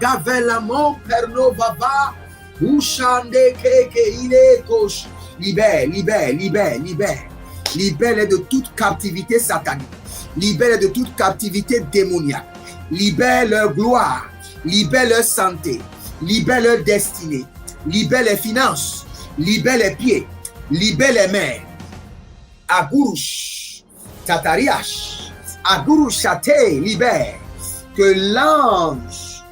Agavelamo pernovava. Ushande keke ile kosh. Libère, libère, libère, libère. Libère de toute captivité satanique. Libère de toute captivité démoniaque. Libère leur gloire. Libère leur santé. Libère leur destinée. Libère les finances. Libère les pieds. Libère les mains. Agurush. Tatariash. Agurush Chate. Libère. Que l'ange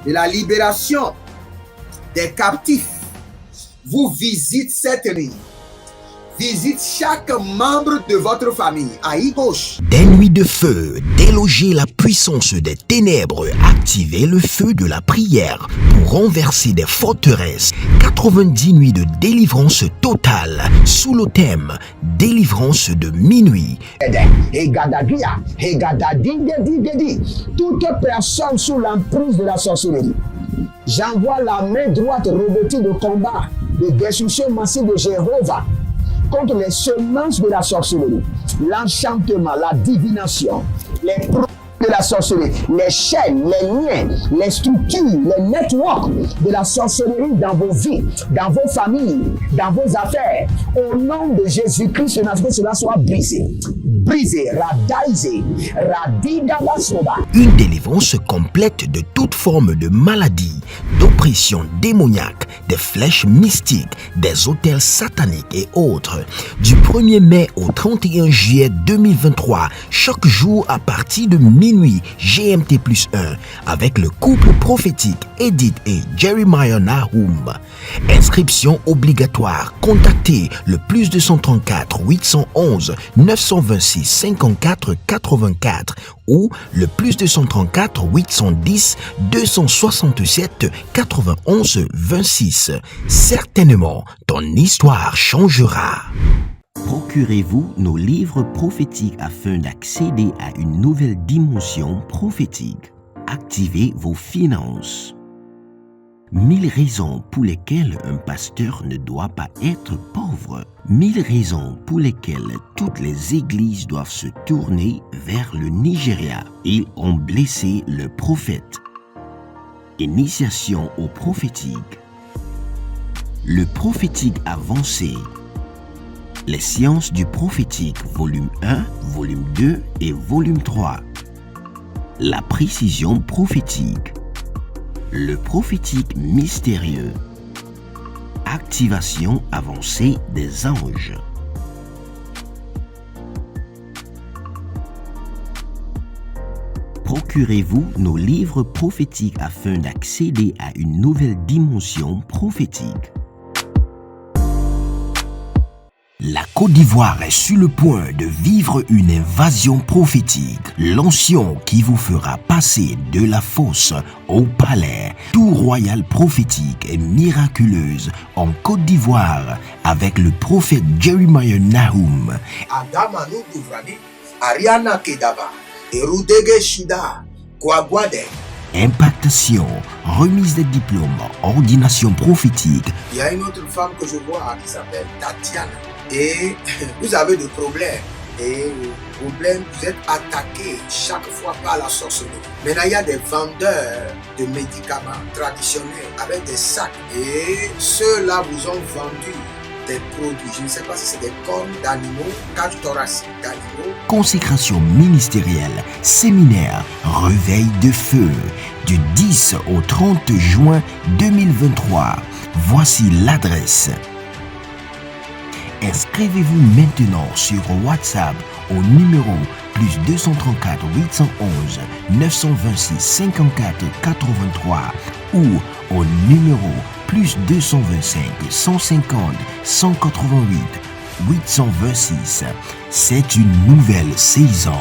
de la libération des captifs vous visite cette nuit. Visite chaque membre de votre famille. Aïe gauche. Des nuits de feu, déloger la puissance des ténèbres, activer le feu de la prière pour renverser des forteresses. 90 nuits de délivrance totale sous le thème délivrance de minuit. Toute personne sous l'emprise de la sorcellerie, j'envoie la main droite revêtue de combat, de destruction massive de Jéhovah contre les semences de la sorcellerie, l'enchantement, la divination, les produits de la sorcellerie, les chaînes, les liens, les structures, les networks de la sorcellerie dans vos vies, dans vos familles, dans vos affaires. Au nom de Jésus-Christ, que cela soit brisé. Brisé, radaisé, radidabasoba. Une délivrance complète de toute forme de maladie, d'oppression démoniaque, des flèches mystiques, des hôtels sataniques et autres. Du 1er mai au 31 juillet 2023, chaque jour à partir de minuit GMT+1, avec le couple prophétique Edith et Jeremiah Nahum. Inscription obligatoire. Contactez le +234 811 926 54 84 ou le +234 810 267 91 26. Certainement, ton histoire changera. Procurez-vous nos livres prophétiques afin d'accéder à une nouvelle dimension prophétique. Activez vos finances. 1000 raisons pour lesquelles un pasteur ne doit pas être pauvre. 1000 raisons pour lesquelles toutes les églises doivent se tourner vers le Nigeria. Ils ont blessé le prophète. Initiation au prophétique. Le prophétique avancé. Les sciences du prophétique, volume 1, volume 2 et volume 3. La précision prophétique. Le prophétique mystérieux. Activation avancée des anges. Procurez-vous nos livres prophétiques afin d'accéder à une nouvelle dimension prophétique. La Côte d'Ivoire est sur le point de vivre une invasion prophétique. L'onction qui vous fera passer de la fosse au palais. Tout royal prophétique et miraculeuse en Côte d'Ivoire avec le prophète Jeremiah Nahum. Adamanu Duvrani, Ariana Kedaba, Erudege Shuda, Kwagwade. Impactation, remise des diplômes, ordination prophétique. Il y a une autre femme que je vois qui s'appelle Tatiana. Et vous avez des problèmes. Et le problème, vous êtes attaqué chaque fois par la sorcellerie. Maintenant, il y a des vendeurs de médicaments traditionnels avec des sacs. Et ceux-là vous ont vendu des produits. Je ne sais pas si c'est des cornes d'animaux, cage thoracique d'animaux. Consécration ministérielle, séminaire, réveil de feu. Du 10 au 30 juin 2023. Voici l'adresse. Inscrivez-vous maintenant sur WhatsApp au numéro +234 811 926 54 83 ou au numéro +225 150 188 826. C'est une nouvelle saison.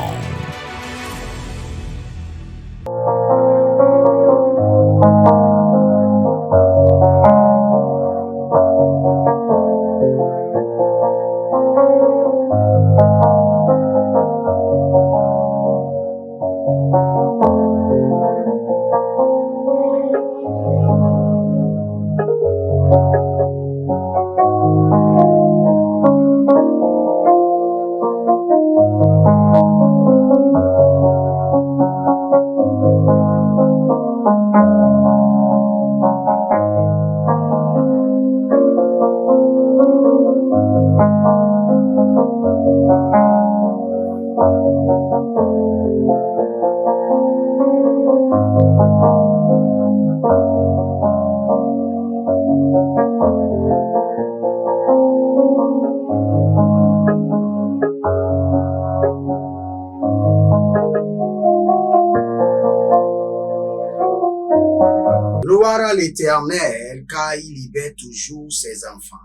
l'Éternel car il libère toujours ses enfants.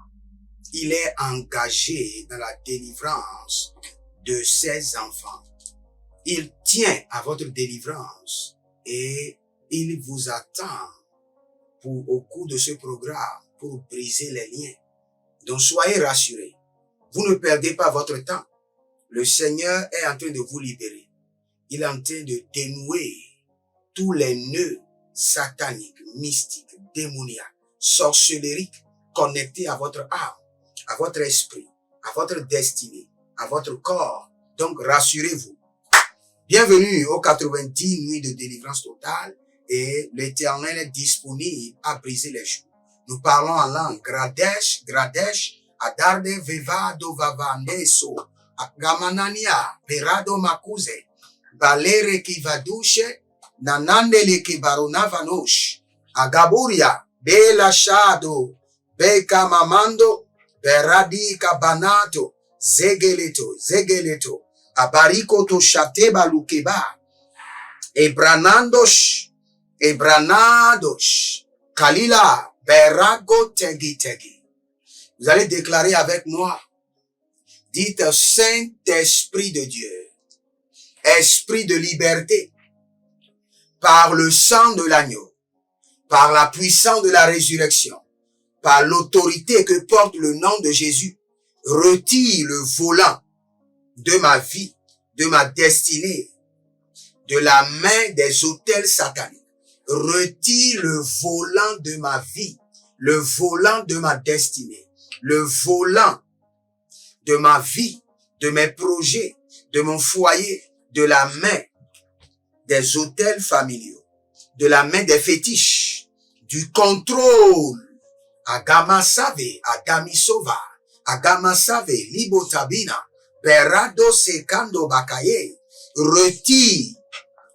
Il est engagé dans la délivrance de ses enfants. Il tient à votre délivrance et il vous attend au cours de ce programme pour briser les liens. Donc soyez rassurés. Vous ne perdez pas votre temps. Le Seigneur est en train de vous libérer. Il est en train de dénouer tous les nœuds sataniques, mystiques, démoniaques, sorcelleriques connectés à votre âme, à votre esprit, à votre destinée, à votre corps. Donc rassurez-vous. Bienvenue aux 90 nuits de délivrance totale et l'Éternel est disponible à briser les joues. Nous parlons en langue Gradesh, Gradesh, Adarde Vevado Vavandeso, Gamanania, Perado Makuze, Balere Kivadushe, Nanandele Kibarunavanosh, Agaburia, Bela Shado, Beka Mamando, Beradika Banato, Zegeleto, Abariko to Shateba Lukeba, Ebranados, Kalila, Berago Tegi. Vous allez déclarer avec moi. Dites Saint-Esprit de Dieu, Esprit de liberté, par le sang de l'agneau, par la puissance de la résurrection, par l'autorité que porte le nom de Jésus, retire le volant de ma vie, de ma destinée, de la main des autels sataniques. Retire le volant de ma vie, le volant de ma destinée, le volant de ma vie, de mes projets, de mon foyer, de la main des autels familiaux, de la main des fétiches, du contrôle. Agama Save, Adamisova, Agama Save, Libotabina, Berado Sekando Bakaye, retire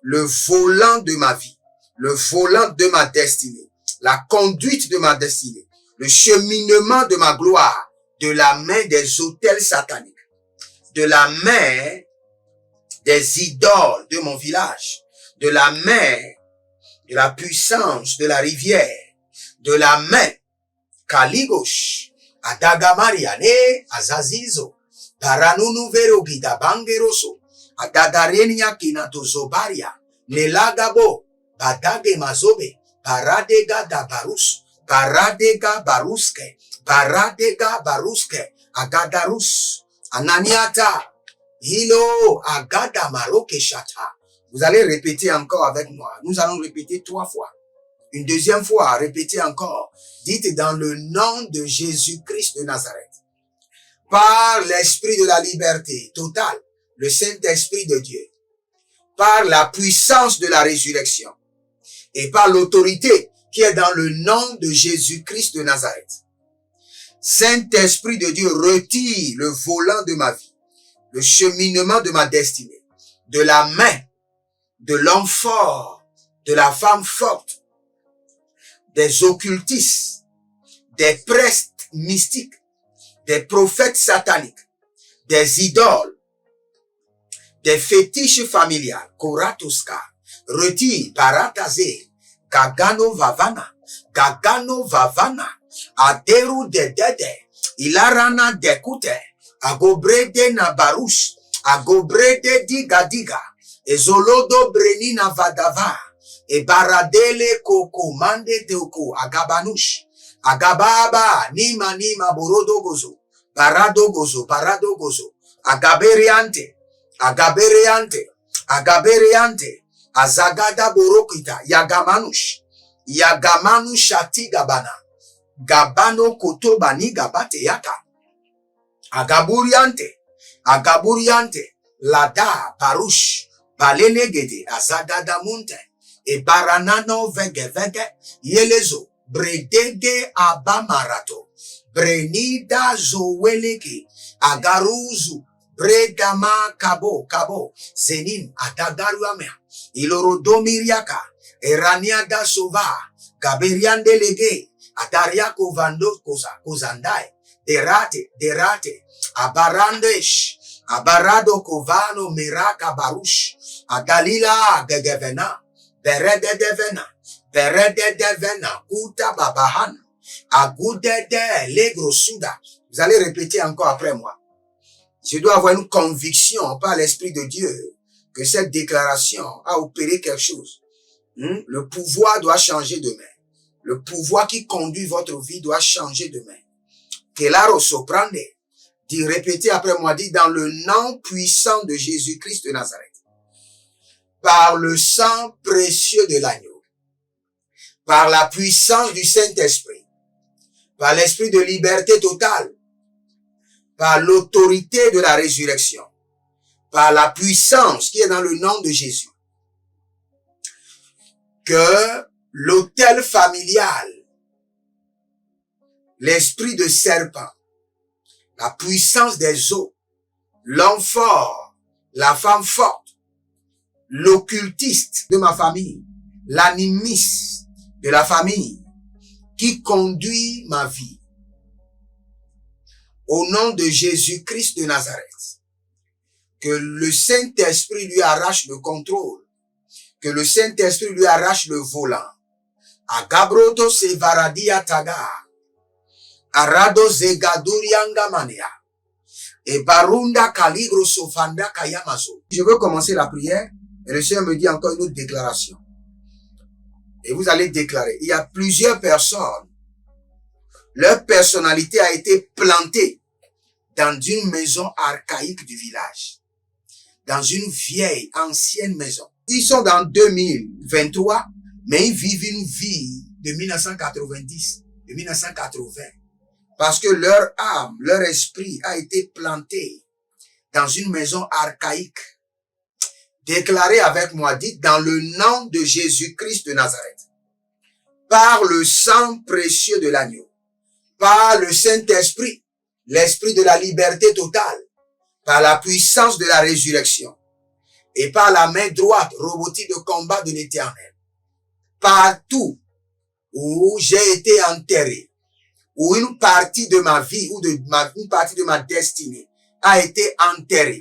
le volant de ma vie, le volant de ma destinée, la conduite de ma destinée, le cheminement de ma gloire, de la main des autels sataniques, de la main des idoles de mon village, de la main de la puissance de la rivière, de la main Kaligosh, Adagamariane, Azazizo, Baranunu Verogida Bangeroso, Adadarenia Kinatozobaria, Nelagabo, Badage Mazobe, Paradega da Barus, Paradega Baruske, Paradega Baruske, Agadarus, Ananiata, Hilo, Agada Maroke Shata. Vous allez répéter encore avec moi. Nous allons répéter 3 fois. Une deuxième fois, répétez encore. Dites dans le nom de Jésus-Christ de Nazareth. Par l'esprit de la liberté totale, le Saint-Esprit de Dieu, par la puissance de la résurrection et par l'autorité qui est dans le nom de Jésus-Christ de Nazareth. Saint-Esprit de Dieu, retire le volant de ma vie, le cheminement de ma destinée, de la main de l'homme fort, de la femme forte, des occultistes, des prêtres mystiques, des prophètes sataniques, des idoles, des fétiches familiales, Koratoska, retire, Paratazé, Gagano Vavana, Aderu de Dede, Ilarana de Kute, Agobrede na Barush, Agobrede Diga, Ezolodo Brenina Vadava, e Baradele Koko Mande Teoko, Agabanush, Agababa, Nima Borodo Gozo, Parado Gozo, Agaberiante, Azagada Borokita, Yagamanu Shati Gabana, Gabano Kotobani Gabate Yaka, Agaburiante, Lada, Barush, Balenegede, Azagada Munte, e Baranano Vege, Yelezo, Bredege Abamarato, Brenida Zoweleki, Agaruzu, Bredama Kabo, Zenin, Adagaruamea, Ilorodomiriaka, Eraniada Sova, Gaberiande Lege, Adariako Vando Kozandai, Derate, Abarandesh, Abarado Kovano Miraka Barush, Adalila Gegevena, Berede Devena, Perededevena, kuta babahan, agudede, legrosuda. Vous allez répéter encore après moi. Je dois avoir une conviction par l'Esprit de Dieu que cette déclaration a opéré quelque chose. Le pouvoir doit changer demain. Le pouvoir qui conduit votre vie doit changer demain. Kelaro soprande. Dit, répétez après moi, dit, dans le nom puissant de Jésus-Christ de Nazareth, par le sang précieux de l'agneau, par la puissance du Saint-Esprit, par l'esprit de liberté totale, par l'autorité de la résurrection, par la puissance qui est dans le nom de Jésus, que l'autel familial, l'esprit de serpent, la puissance des eaux, l'homme fort, la femme forte, l'occultiste de ma famille, l'animiste de la famille qui conduit ma vie, au nom de Jésus-Christ de Nazareth, que le Saint-Esprit lui arrache le contrôle, que le Saint-Esprit lui arrache le volant. Agabroto se varadia taga, arado zegadurianga mania, et barunda kaligro sofanda kayamazo. Je veux commencer la prière, et le Seigneur me dit encore une autre déclaration. Et vous allez déclarer, il y a plusieurs personnes, leur personnalité a été plantée dans une maison archaïque du village, dans une vieille, ancienne maison. Ils sont dans 2023, mais ils vivent une vie de 1990, de 1980. Parce que leur âme, leur esprit a été planté dans une maison archaïque. Déclarez avec moi, dites dans le nom de Jésus-Christ de Nazareth, par le sang précieux de l'agneau, par le Saint-Esprit, l'esprit de la liberté totale, par la puissance de la résurrection et par la main droite robotique de combat de l'Éternel. Partout où j'ai été enterré, où une partie de ma vie ou une partie de ma destinée a été enterrée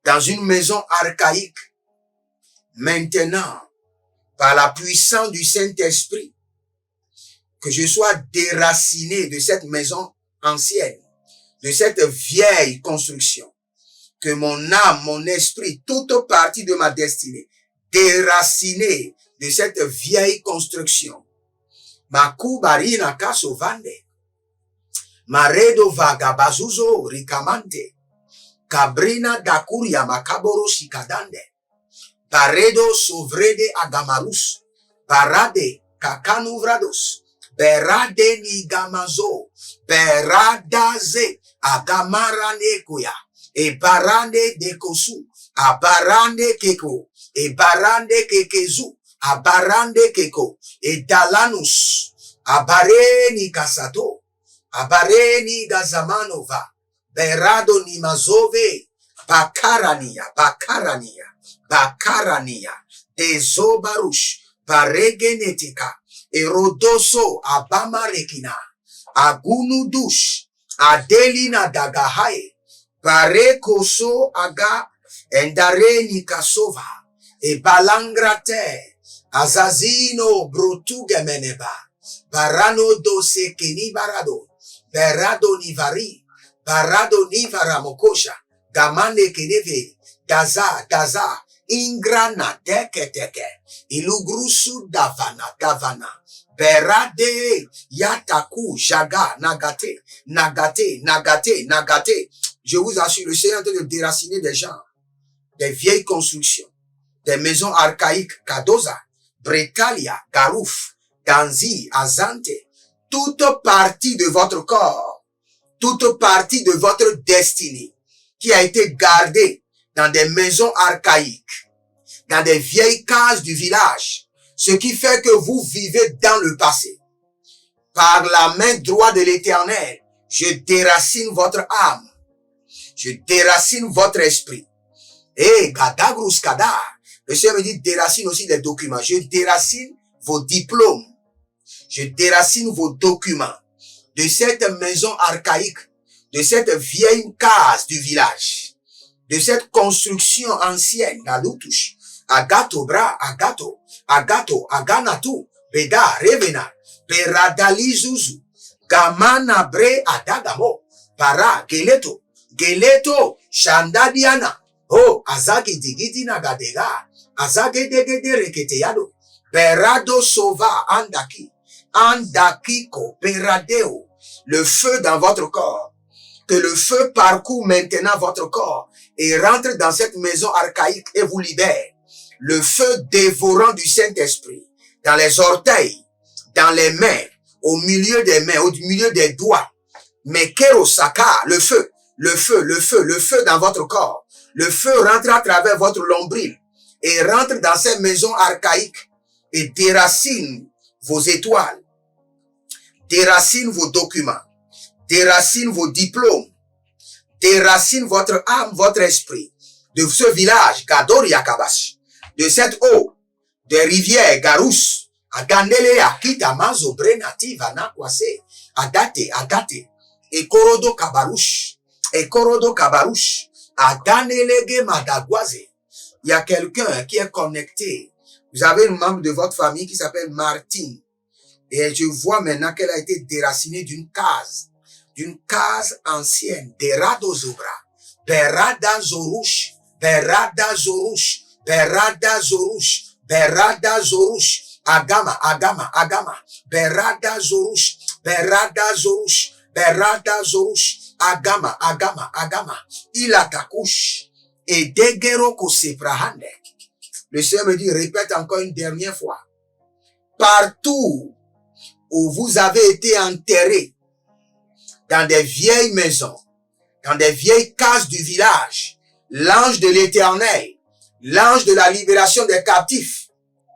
dans une maison archaïque, maintenant, par la puissance du Saint-Esprit, que je sois déraciné de cette maison ancienne, de cette vieille construction, que mon âme, mon esprit, toute partie de ma destinée, déraciné de cette vieille construction. Makubarina kasovande, maredo vagabazuzo rikamante, kabrina dakuria makaboro shikadande, baredo sovrede agamarus, barade kakanuvrados, berade nigamazo, beradaze agamaranekuya, e barande dekosu, abarande keko, e barande kekezu, abarande keko, e dalanus, abareni kasato, abareni gazamanova, berado ni mazove, bakarania, bakarania, bakarania, dezobarush, baregenetika, erodoso abamarekina, agunudush, adelina dagahae, barekoso aga, endareni kasova, e balangrate, azazino brotugemeneba, barano dose keni barado, berado nivari, barado nivara mokosha, gamane keneve, daza, ingrana teke, ilugrusu davana, berade, yataku, jaga, nagate. Je vous assure, le Seigneur est en train de déraciner des gens, des vieilles constructions, des maisons archaïques, Kadoza, Brekalia, Garouf, Danzi, Azante, toute partie de votre corps, toute partie de votre destinée qui a été gardée dans des maisons archaïques, dans des vieilles cases du village, ce qui fait que vous vivez dans le passé. Par la main droite de l'Éternel, je déracine votre âme, je déracine votre esprit. Et Gadagrus Kada, le Seigneur me dit déracine aussi les documents. Je déracine vos diplômes, je déracine vos documents de cette maison archaïque, de cette vieille case du village, de cette construction ancienne, la Loutouche, Agato bra, agato, agato, aganatu, beda, revena, peradalizuzu, gamana bre adagamo, para, geleto, geleto, shandadiana, oh, azagi digidi nagadega, azage degede reketeyado, perado sova andaki, andakiko, peradeo, le feu dans votre corps, que le feu parcourt maintenant votre corps et rentre dans cette maison archaïque et vous libère. Le feu dévorant du Saint-Esprit, dans les orteils, dans les mains, au milieu des mains, au milieu des doigts. Mais Kerosaka, le feu, le feu, le feu, le feu dans votre corps. Le feu rentre à travers votre nombril et rentre dans cette maison archaïque et déracine vos étoiles, déracine vos documents, déracine vos diplômes, déracine votre âme, votre esprit de ce village, Gador Yakabash, de cette eau, des rivières, Garous, Agandele, Akita, Mazo, Brenati, Vanakwase, Adate, Agate, et Korodo Kabarouche, Adanelege Madagwaze. Il y a quelqu'un qui est connecté. Vous avez un membre de votre famille qui s'appelle Martine. Et je vois maintenant qu'elle a été déracinée d'une case ancienne, Derado Zobra, Berada Zorouche, Berada Zorouche, Berada Zorouche, Berada Zorouche, Agama, Agama, Agama, Berada Zorouche, Berada Zorouche, Berada Zorouche, Agama, Agama, Agama, Ilatakouche, et Degero Koseprahande. Le Seigneur me dit, répète encore une dernière fois. Partout où vous avez été enterrés, dans des vieilles maisons, dans des vieilles cases du village, l'ange de l'Éternel, l'ange de la libération des captifs,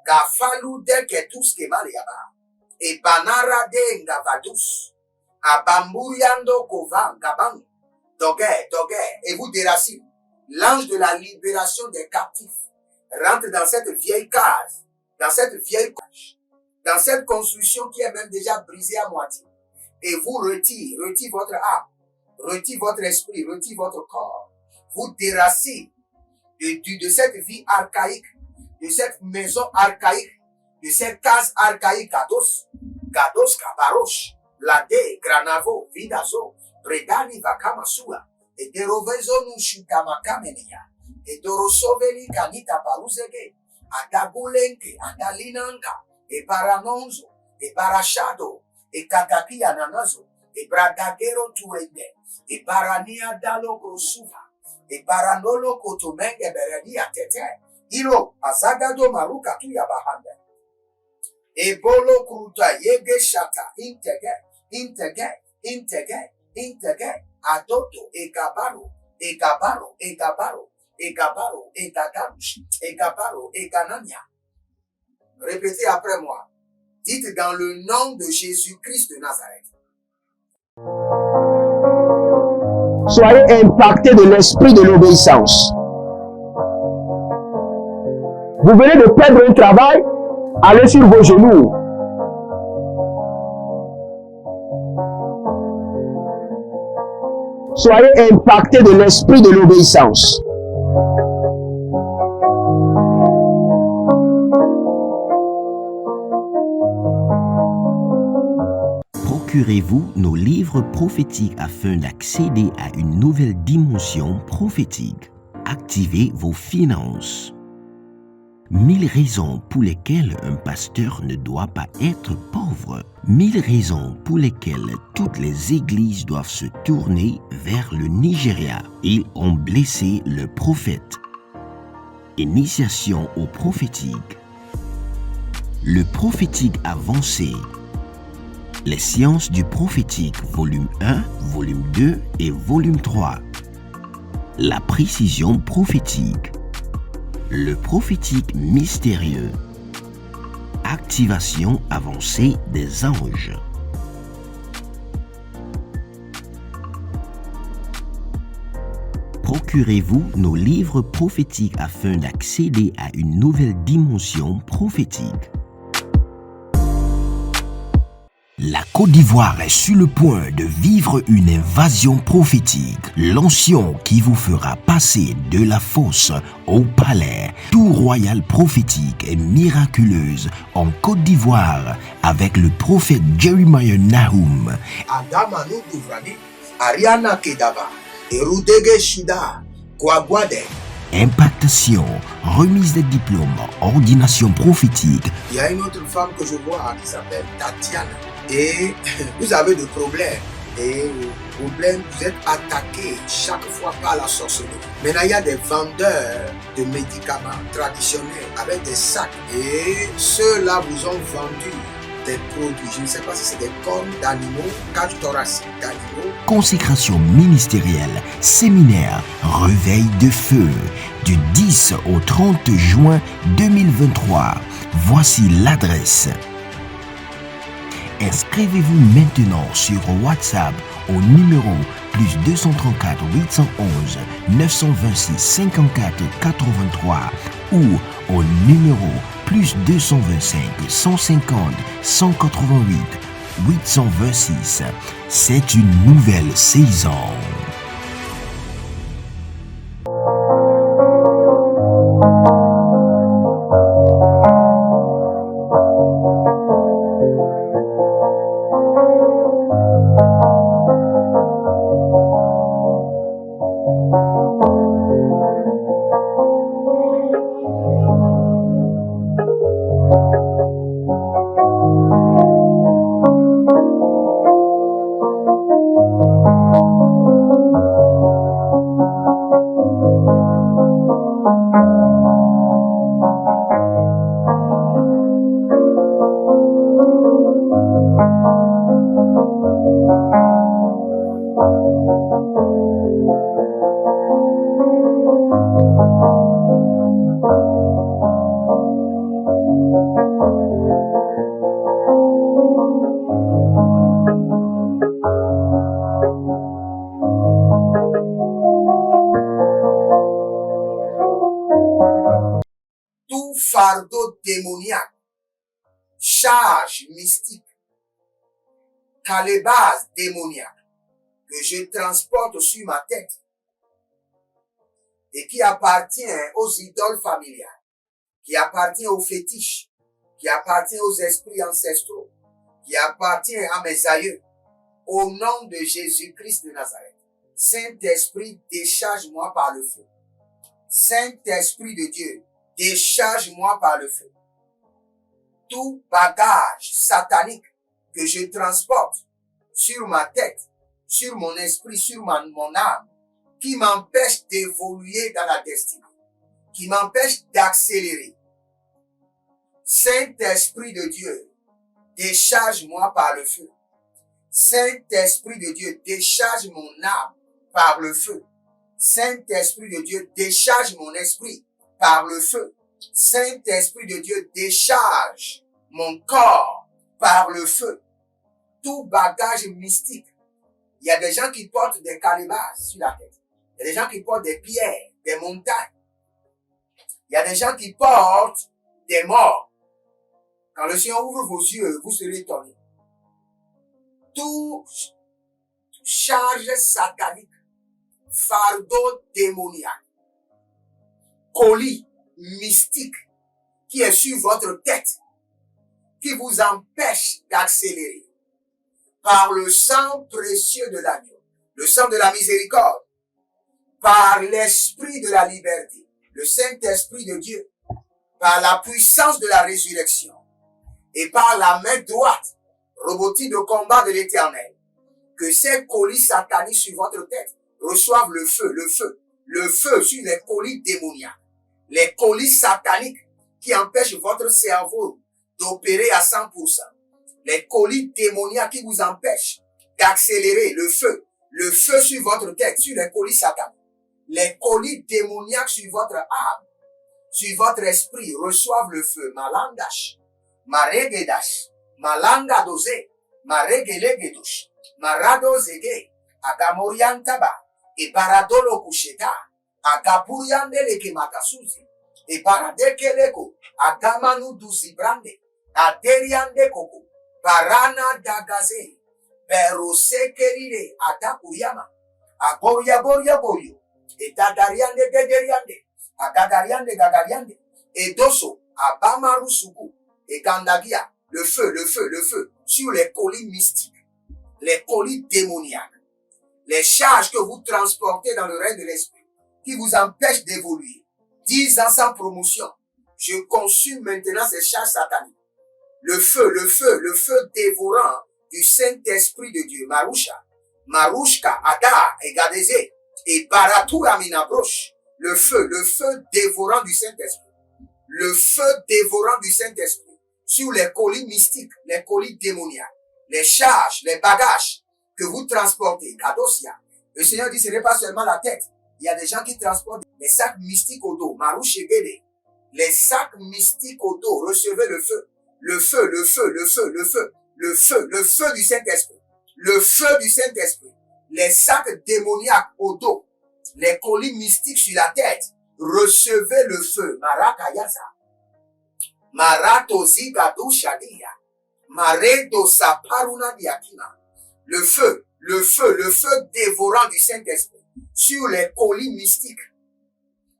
Gafalou Deketus Kemaliaba, et Banara de Ngavadus, Abamburiando Kovan, Gabang, Dogue, et vous déracine. L'ange de la libération des captifs rentre dans cette vieille case, dans cette vieille cage, dans cette construction qui est même déjà brisée à moitié. Et vous retire votre âme, retire votre esprit, retire votre corps. Vous déracinez de cette vie archaïque, de cette maison archaïque, de cette case archaïque, Gados, Kabarosh, Lade, Granavo, Vidazo, Bredani, Vakamasua, et Derovezo, Nushutamakamenia, et Dorosoveli, Kanita, Paruzege, Adagulenke, Adalinanka, et Baranonzo, et Barachado, et Kataki Ananazo, et Bradagero Tuende, et Barania Dalo Grosuva, et Baranolo Kotomenge Berenia Tete, Ilo, Azagado Maruka Tuyabahanda, et Bolo Kruta Yege Shata, Intege, Adoto, et Gabaro, et Gabaro, et Gabaro, et Gabaro, et Gagarush, et Gabaro, et Ganania. Répétez après moi. Dites dans le nom de Jésus-Christ de Nazareth. Soyez impactés de l'esprit de l'obéissance. Vous venez de perdre un travail, allez sur vos genoux. Soyez impactés de l'esprit de l'obéissance. Procurez-vous nos livres prophétiques afin d'accéder à une nouvelle dimension prophétique. Activez vos finances. 1000 raisons pour lesquelles un pasteur ne doit pas être pauvre. 1000 raisons pour lesquelles toutes les églises doivent se tourner vers le Nigeria. Ils ont blessé le prophète. Initiation au prophétique. Le prophétique avancé. Les sciences du prophétique, volume 1, volume 2 et volume 3. La précision prophétique. Le prophétique mystérieux. Activation avancée des anges. Procurez-vous nos livres prophétiques afin d'accéder à une nouvelle dimension prophétique. La Côte d'Ivoire est sur le point de vivre une invasion prophétique. L'onction qui vous fera passer de la fosse au palais. Tout royal prophétique et miraculeuse en Côte d'Ivoire avec le prophète Jeremiah Nahum. Adamanu Duvrani, Ariana Kedaba, Erudege Shuda, Kwagwade. Impactation, remise des diplômes, ordination prophétique. Il y a une autre femme que je vois qui s'appelle Tatiana. Et vous avez des problèmes. Et problème, vous êtes attaqué chaque fois par la sorcellerie. Maintenant, il y a des vendeurs de médicaments traditionnels avec des sacs. Et ceux-là vous ont vendu des produits. Je ne sais pas si c'est des cornes d'animaux, cage thoracique d'animaux. Consécration ministérielle, séminaire, réveil de feu. Du 10 au 30 juin 2023. Voici l'adresse. Inscrivez-vous maintenant sur WhatsApp au numéro plus 234 811 926 54 83 ou au numéro plus 225 150 188 826. C'est une nouvelle saison. Fardeau démoniaque, charge mystique, calebasse démoniaque que je transporte sur ma tête et qui appartient aux idoles familiales, qui appartient aux fétiches, qui appartient aux esprits ancestraux, qui appartient à mes aïeux, au nom de Jésus-Christ de Nazareth. Saint-Esprit, décharge-moi par le feu. Saint-Esprit de Dieu, décharge-moi par le feu. Tout bagage satanique que je transporte sur ma tête, sur mon esprit, sur mon âme, qui m'empêche d'évoluer dans la destinée, qui m'empêche d'accélérer. Saint-Esprit de Dieu, décharge-moi par le feu. Saint-Esprit de Dieu, décharge mon âme par le feu. Saint-Esprit de Dieu, décharge mon esprit par le feu. Saint-Esprit de Dieu, décharge mon corps par le feu. Tout bagage mystique. Il y a des gens qui portent des calebasses sur la tête. Il y a des gens qui portent des pierres, des montagnes. Il y a des gens qui portent des morts. Quand le Seigneur ouvre vos yeux, vous serez étonnés. Tout charge satanique, fardeau démoniaque, colis mystique qui est sur votre tête, qui vous empêche d'accélérer par le sang précieux de l'agneau, le sang de la miséricorde, par l'esprit de la liberté, le Saint-Esprit de Dieu, par la puissance de la résurrection et par la main droite, robotique de combat de l'Éternel, que ces colis sataniques sur votre tête reçoivent le feu, le feu sur les colis démoniaques, les colis sataniques qui empêchent votre cerveau d'opérer à 100%, les colis démoniaques qui vous empêchent d'accélérer, le feu sur votre tête, sur les colis sataniques, les colis démoniaques sur votre âme, sur votre esprit reçoivent le feu. Malandash, maregedash, malanga dosé, maregelegedush, marado zege, agamoriantaba, et baradolo kusheta, agapuriandele kemakasuzi, et baradekeleko, agamanu duzibrande, aderiande koko, Barana dagaze. Berose kerire. Adakuyama. Agoria goria gorio. Et dadariande dederiande. Agagariande gagariande. Et doso. Abamarusuku. Et gandagia. Le feu, le feu, le feu. Sur les colis mystiques. Les colis démoniaques. Les charges que vous transportez dans le règne de l'esprit. Qui vous empêchent d'évoluer. 10 ans sans promotion. Je consume maintenant ces charges sataniques. Le feu, le feu, le feu dévorant du Saint-Esprit de Dieu. Marusha, Marushka, Ada, et Gadeze, et Baratura Minabroche. Le feu dévorant du Saint-Esprit. Le feu dévorant du Saint-Esprit. Sur les colis mystiques, les colis démoniaques, les charges, les bagages que vous transportez. Kadosia. Le Seigneur dit, ce n'est pas seulement la tête. Il y a des gens qui transportent les sacs mystiques au dos. Marouchegede. Les sacs mystiques au dos. Recevez le feu. Le feu, le feu, le feu, le feu. Le feu, le feu du Saint-Esprit. Le feu du Saint-Esprit. Les sacs démoniaques au dos. Les colis mystiques sur la tête. Recevez le feu. Marakayaza. Marato zigadu shadia. Maredo saparuna diakina. Le feu, le feu, le feu dévorant du Saint-Esprit. Sur les colis mystiques.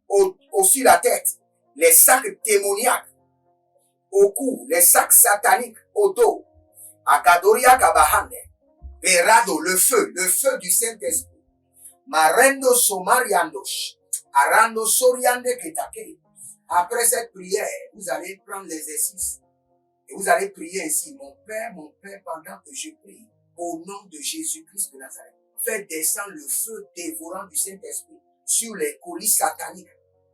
Sur la tête. Les sacs démoniaques. Au cou, les sacs sataniques au dos. Akadoria kabahande. Berado, le feu du Saint-Esprit. Marendo somariandosh. Arando soriande ketake. Après cette prière, vous allez prendre l'exercice. Et vous allez prier ainsi. Mon Père, pendant que je prie, au nom de Jésus-Christ de Nazareth, fais descendre le feu dévorant du Saint-Esprit sur les colis sataniques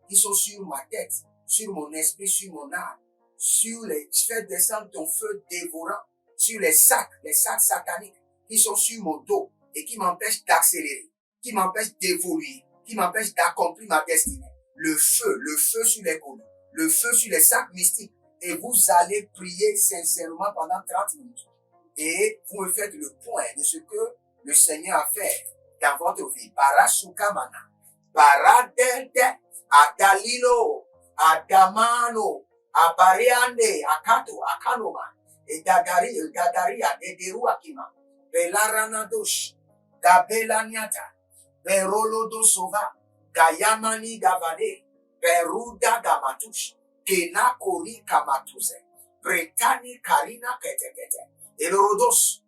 qui sont sur ma tête, sur mon esprit, sur mon âme. Fais descendre ton feu dévorant sur les sacs sataniques qui sont sur mon dos et qui m'empêchent d'accélérer, qui m'empêchent d'évoluer, qui m'empêchent d'accomplir ma destinée. Le feu sur les colis, le feu sur les sacs mystiques. Et vous allez prier sincèrement pendant 30 minutes. Et vous me faites le point de ce que le Seigneur a fait dans votre vie. Barasukamana, Baradede, Adalilo, Adamano, Abariande, Akato, Akanoma, et Dadari, Dederu Akima, Belaranadosh, Gabelaniata, Berolodo Sova, Gayamani Gavade, Beruda Gamatush, Kena Kori Kamatuse, Bretani Karina Ketekete, et le Rodos.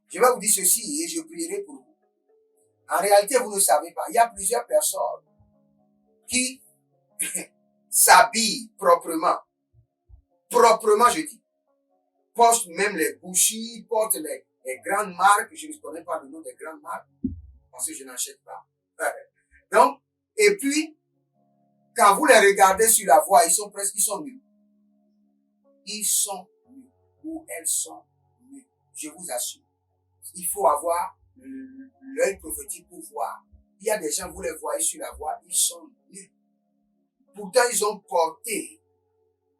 Je vais vous dire ceci et je prierai pour vous. En réalité, vous ne savez pas, il y a plusieurs personnes qui s'habillent proprement. Proprement, je dis. Portent même les bougies, portent les grandes marques. Je ne connais pas le nom des grandes marques parce que je n'achète pas. Donc, et puis, quand vous les regardez sur la voie, ils sont nus. Ils sont nus. Ou elles sont nues. Je vous assure. Il faut avoir l'œil prophétique pour voir. Il y a des gens, vous les voyez sur la voie, ils sont nus. Pourtant, ils ont porté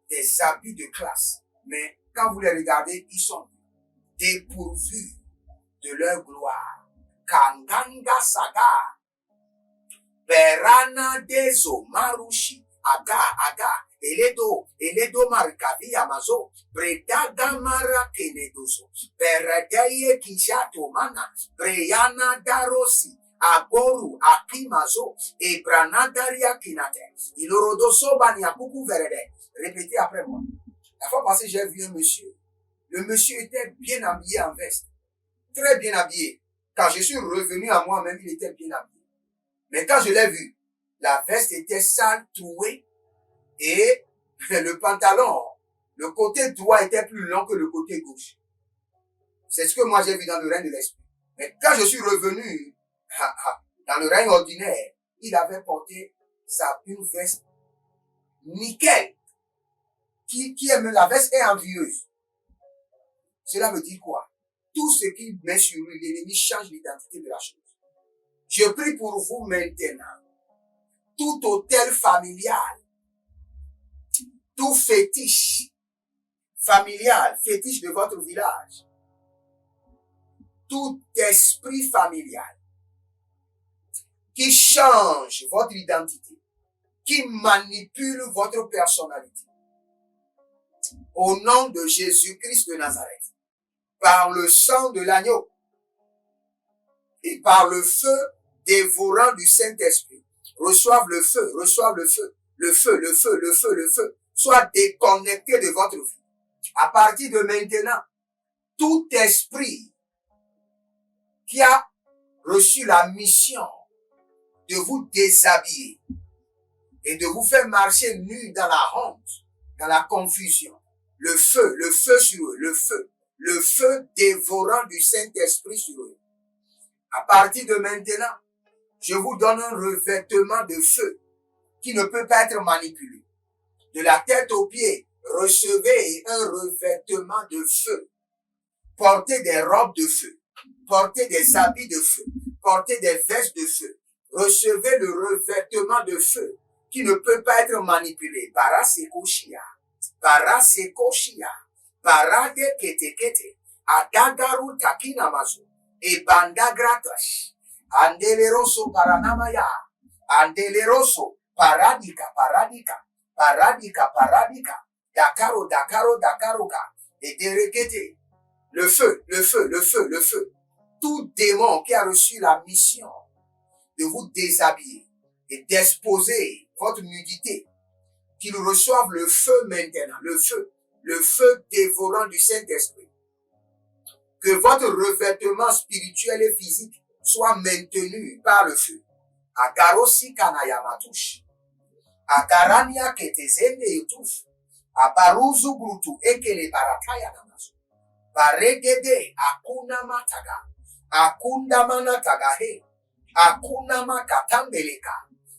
des habits de classe. Mais quand vous les regardez, ils sont dépourvus de leur gloire. Kanganga Saga. Berana Dezo Marushi. Aga. Eledo Marikavi Amazo. Bredaga Mara Kenedoso. Beredeye Kishato Mana. Breyana Darosi. Agoru Akimazo. Ebranadaria Kinate. Ilorodoso Banyakuku Verede. Répétez après moi. La fois passée, j'ai vu un monsieur. Le monsieur était bien habillé en veste. Très bien habillé. Quand je suis revenu à moi-même, il était bien habillé. Mais quand je l'ai vu, la veste était sale, trouée. Et le pantalon, le côté droit était plus long que le côté gauche. C'est ce que moi j'ai vu dans le règne de l'esprit. Mais quand je suis revenu dans le règne ordinaire, il avait porté une veste nickel. La veste est envieuse. Cela veut dire quoi? Tout ce qu'il met sur lui, l'ennemi change l'identité de la chose. Je prie pour vous maintenant. Tout hôtel familial, tout fétiche familial, fétiche de votre village, tout esprit familial qui change votre identité, qui manipule votre personnalité, au nom de Jésus-Christ de Nazareth, par le sang de l'agneau et par le feu dévorant du Saint-Esprit, reçoivent le feu, le feu, le feu, le feu, le feu, soit déconnecté de votre vie. À partir de maintenant, tout esprit qui a reçu la mission de vous déshabiller et de vous faire marcher nu dans la honte, dans la confusion, le feu sur eux, le feu dévorant du Saint-Esprit sur eux. À partir de maintenant, je vous donne un revêtement de feu qui ne peut pas être manipulé. De la tête aux pieds, recevez un revêtement de feu. Portez des robes de feu. Portez des habits de feu. Portez des vestes de feu. Recevez le revêtement de feu qui ne peut pas être manipulé. Parasekoshia. Parasekoshia. Parade kete kete. Adagaru takinamazo. Et bandagratash. Andeleroso paranamaya. Andeleroso paradika paradika. Paradika paradika. Dakaro dakaro dakaroka. Et derekete. Le feu, le feu, le feu, le feu. Tout démon qui a reçu la mission de vous déshabiller et d'exposer votre nudité, qu'il reçoive le feu maintenant, le feu dévorant du Saint-Esprit. Que votre revêtement spirituel et physique soit maintenu par le feu. Agarosi kanayamatush. Agarania ketezende yutuf. Aparuzu brutu ekele barakaya namazu. Baregede akuna mataga. Akunda manataga he. Akuna makatambeleka.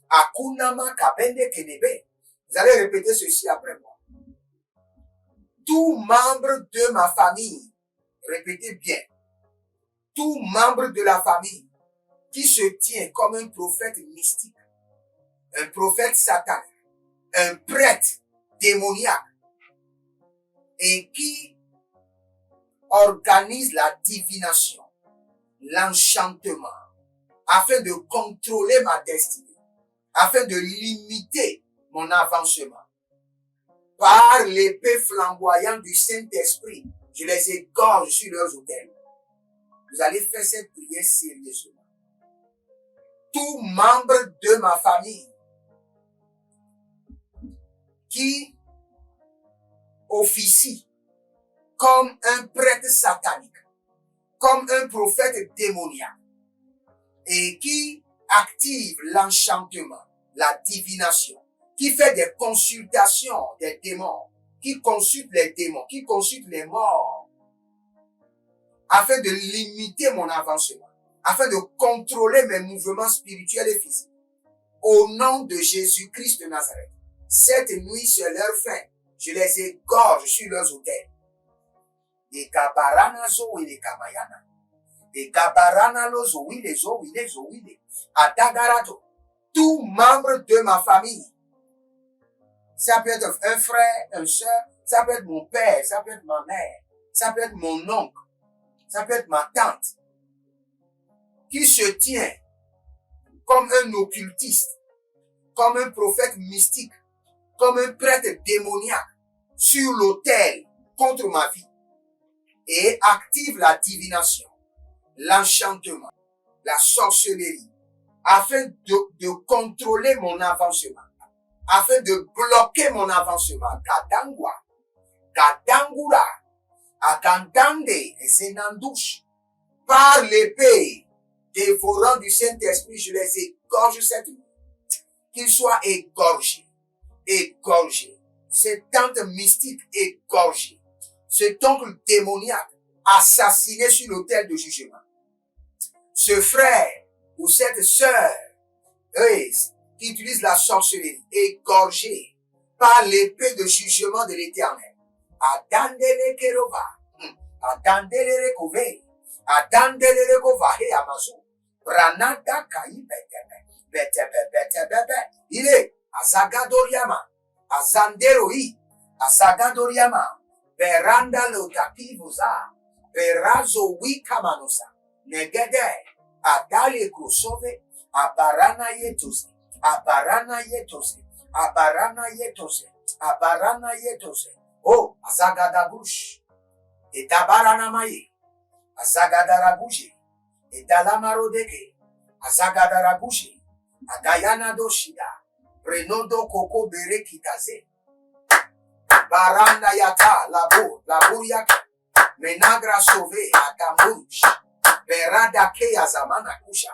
Akuna makabende kenebe. Vous allez répéter ceci après moi. Tout membre de ma famille, répétez bien, tout membre de la famille qui se tient comme un prophète mystique, un prophète satanique, un prêtre démoniaque et qui organise la divination, l'enchantement, afin de contrôler ma destinée, afin de limiter mon avancement. Par l'épée flamboyante du Saint-Esprit, je les égorge sur leurs autels. Vous allez faire cette prière sérieusement. Tout membre de ma famille qui officie comme un prêtre satanique, comme un prophète démoniaque, et qui active l'enchantement, la divination, qui fait des consultations des démons, qui consulte les démons, qui consulte les morts, afin de limiter mon avancement, afin de contrôler mes mouvements spirituels et physiques. Au nom de Jésus-Christ de Nazareth, cette nuit c'est leur fin, je les égorge sur leurs autels. Des kabarana zo et les kamayana. Des kabarana lo zo oui les zo oui les zo oui les. Adagarato. Tout membre de ma famille. Ça peut être un frère, une soeur, ça peut être mon père, ça peut être ma mère, ça peut être mon oncle, ça peut être ma tante, qui se tient comme un occultiste, comme un prophète mystique, comme un prêtre démoniaque sur l'autel contre ma vie et active la divination, l'enchantement, la sorcellerie, afin de contrôler mon avancement, afin de bloquer mon avancement. Kadangwa, Kadangura, Akandande et Zenandouche, par l'épée dévorant du Saint-Esprit, je les égorge cette nuit. Qu'ils soient égorgés, égorgés. Cette tante mystique égorgée. Cet oncle démoniaque assassiné sur l'autel de jugement. Ce frère ou cette sœur, qui utilise la sorcellerie, égorgé par l'épée de jugement de l'Éternel. Adandele kerova, adandele rekove, adandele rekova he amazo, branada kai betebe, il est azagadoriama, azanderoi, azagadoriama, beranda lotapivuza, berazo wikamanosa, negede, adale kusove, abarana yetose. Abarana yetose, abarana yetose, abarana yetose. Oh, azagadabush. Et tabarana maye, Azagadaragushi, et Dalamarodeke, Azagadaragushi, Adayana Doshida, Prenodo Koko Bere Kitaze, Baranda Yata, Laburiaka, Menagra Sauvé, Atamush, Berada Keya Zamana Kusha.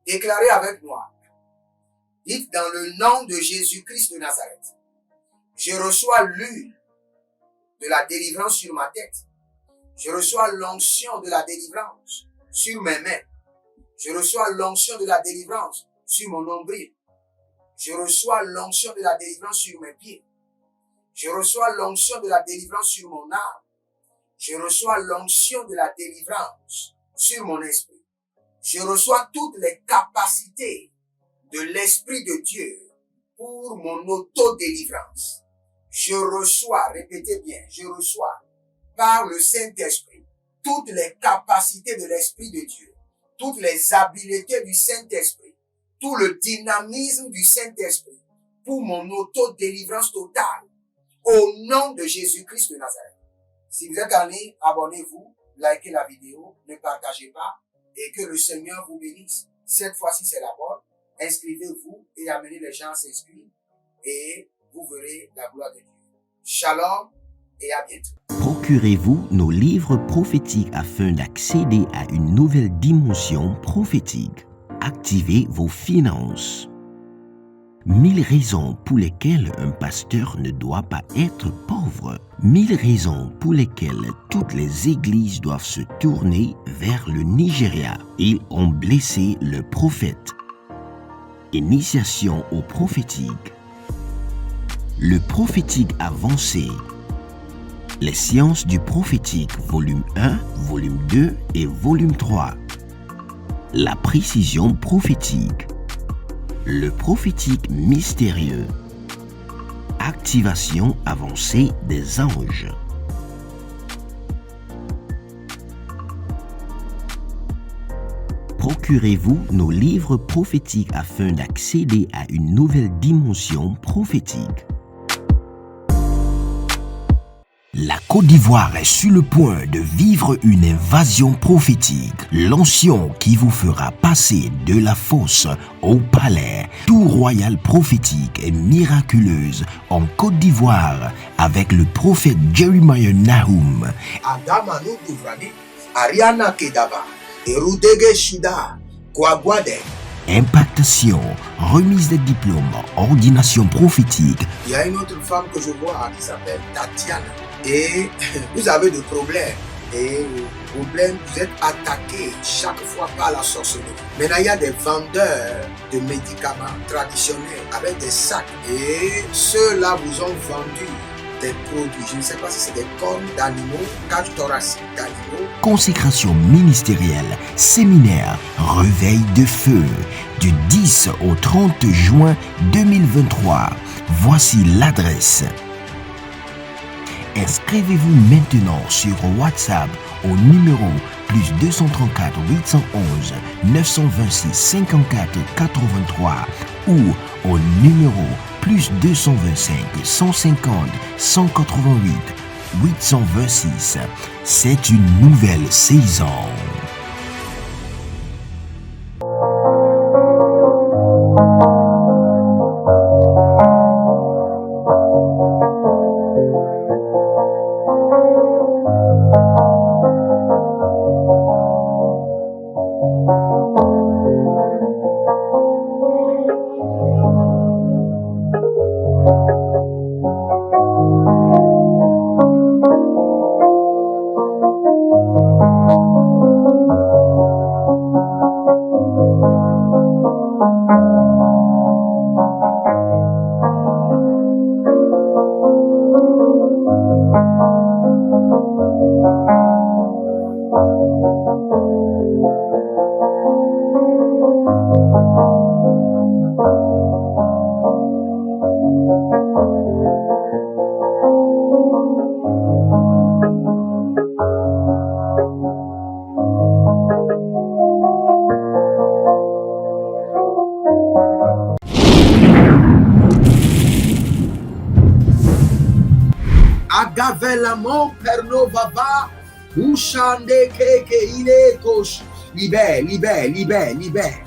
Déclarez avec moi. Dites dans le nom de Jésus-Christ de Nazareth. Je reçois l'huile de la délivrance sur ma tête. Je reçois l'onction de la délivrance sur mes mains. Je reçois l'onction de la délivrance sur mon nombril. Je reçois l'onction de la délivrance sur mes pieds. Je reçois l'onction de la délivrance sur mon âme. Je reçois l'onction de la délivrance sur mon esprit. Je reçois toutes les capacités de l'Esprit de Dieu pour mon auto-délivrance. Je reçois, répétez bien, je reçois par le Saint-Esprit toutes les capacités de l'Esprit de Dieu, toutes les habiletés du Saint-Esprit, tout le dynamisme du Saint-Esprit pour mon auto-délivrance totale au nom de Jésus-Christ de Nazareth. Si vous êtes en ligne, abonnez-vous, likez la vidéo, ne partagez pas et que le Seigneur vous bénisse. Cette fois-ci, c'est la bonne. Inscrivez-vous et amenez les gens à s'inscrire et vous verrez la gloire de Dieu. Shalom et à bientôt. Procurez-vous nos livres prophétiques afin d'accéder à une nouvelle dimension prophétique. Activez vos finances. 1000 raisons pour lesquelles un pasteur ne doit pas être pauvre. 1000 raisons pour lesquelles toutes les églises doivent se tourner vers le Nigeria. Ils ont blessé le prophète. Initiation au prophétique. Le prophétique avancé. Les sciences du prophétique, volume 1, volume 2 et volume 3. La précision prophétique. Le prophétique mystérieux. Activation avancée des anges. Procurez-vous nos livres prophétiques afin d'accéder à une nouvelle dimension prophétique. La Côte d'Ivoire est sur le point de vivre une invasion prophétique. L'onction qui vous fera passer de la fosse au palais. Tout royal prophétique et miraculeuse en Côte d'Ivoire avec le prophète Jeremiah Nahum. Adamanu Duvrani, Ariana Kedaba, Erudege Shida, Kwagwade. Impactation, remise de diplômes, ordination prophétique. Il y a une autre femme que je vois qui s'appelle Tatiana. Et vous avez des problèmes. Et problème, vous êtes attaqué chaque fois par la sorcellerie. Maintenant, il y a des vendeurs de médicaments traditionnels avec des sacs. Et ceux-là vous ont vendu des produits. Je ne sais pas si c'est des cornes d'animaux, cage thoracique d'animaux. Consécration ministérielle, séminaire, réveil de feu. Du 10 au 30 juin 2023. Voici l'adresse. Inscrivez-vous maintenant sur WhatsApp au numéro plus 234 811 926 54 83 ou au numéro plus 225 150 188 826. C'est une nouvelle saison. Agavelamon perno vava Ushande keke ile kosh. Libère, libère, libère, libère.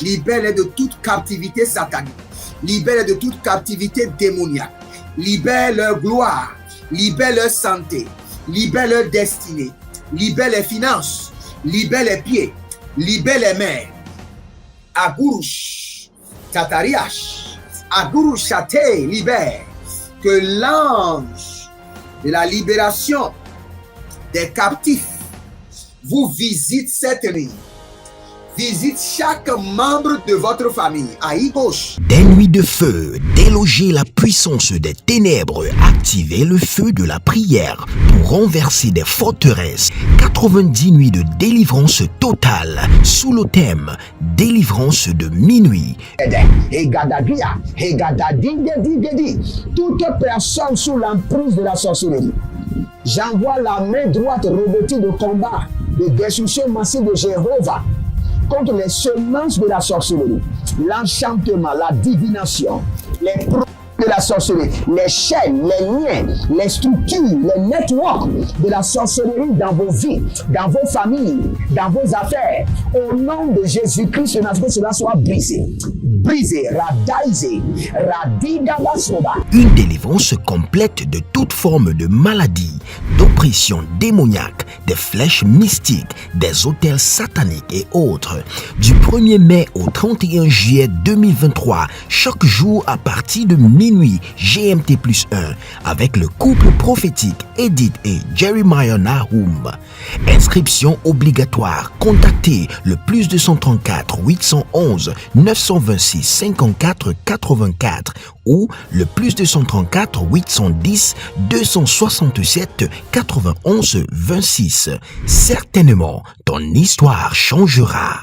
Libère de toute captivité satanique. Libère de toute captivité démoniaque. Libère leur gloire. Libère leur santé. Libère leur destinée. Libère les finances. Libère les pieds. Libère les mains. Agurush. Tatariash. Agurush Chate. Libère. Que l'ange de la libération des captifs vous visite cette nuit. Visite chaque membre de votre famille. Aïe gauche. Des nuits de feu, déloger la puissance des ténèbres, activer le feu de la prière pour renverser des forteresses. 90 nuits de délivrance totale sous le thème délivrance de minuit. Toute personne sous l'emprise de la sorcellerie, j'envoie la main droite revêtue de combat, de destruction massive de Jéhovah contre les semences de la sorcellerie, l'enchantement, la divination, les produits de la sorcellerie, les chaînes, les liens, les structures, les networks de la sorcellerie dans vos vies, dans vos familles, dans vos affaires. Au nom de Jésus-Christ, que cela soit brisé. Brisé, radaisé, radidabasoba. Une délivrance complète de toute forme de maladie, d'oppression démoniaque, des flèches mystiques, des autels sataniques et autres. Du 1er mai au 31 juillet 2023, chaque jour à partir de minuit GMT+1, avec le couple prophétique Edith et Jeremiah Nahum. Inscription obligatoire. Contactez le +234 811 926 54 84 ou le +234 810 267 91 26. Certainement, ton histoire changera.